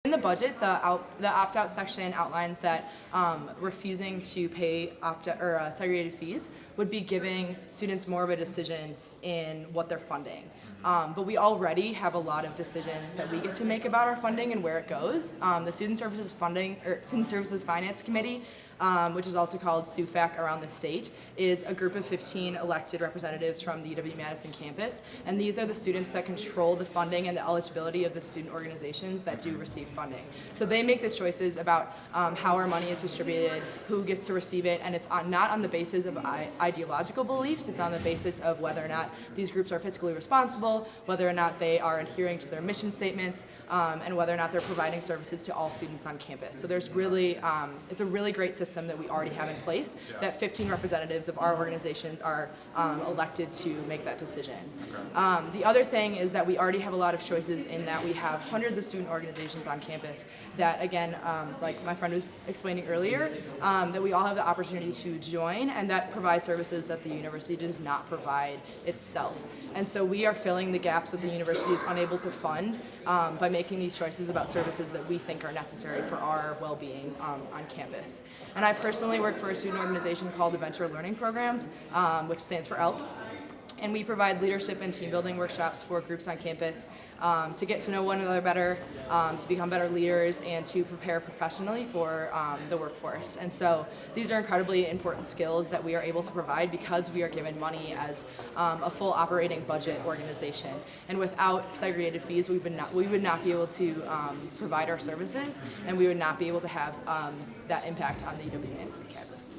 In the budget, the opt-out section outlines that refusing to pay segregated fees would be giving students more of a decision in what they're funding. But we already have a lot of decisions that we get to make about our funding and where it goes. The Student Services Finance Committee, which is also called SUFAC around the state, is a group of 15 elected representatives from the UW-Madison campus, and these are the students that control the funding and the eligibility of the student organizations that do receive funding. So they make the choices about how our money is distributed, who gets to receive it, and it's not on the basis of ideological beliefs, it's on the basis of whether or not these groups are fiscally responsible, whether or not they are adhering to their mission statements, and whether or not they're providing services to all students on campus. So there's really, it's a really great system that we already have in place, that 15 representatives of our organization are elected to make that decision. The other thing is that we already have a lot of choices in that we have hundreds of student organizations on campus that, again, like my friend was explaining earlier, that we all have the opportunity to join and that provide services that the university does not provide itself. And so we are filling the gaps that the university is unable to fund by making these choices about services that we think are necessary for our well-being on campus. And I personally work for a student organization called Adventure Learning Programs, which stands for ALPS. And we provide leadership and team building workshops for groups on campus to get to know one another better, to become better leaders, and to prepare professionally for the workforce. And so these are incredibly important skills that we are able to provide because we are given money as a full operating budget organization. And without segregated fees, we would not be able to provide our services, and we would not be able to have that impact on the UW-Madison campus.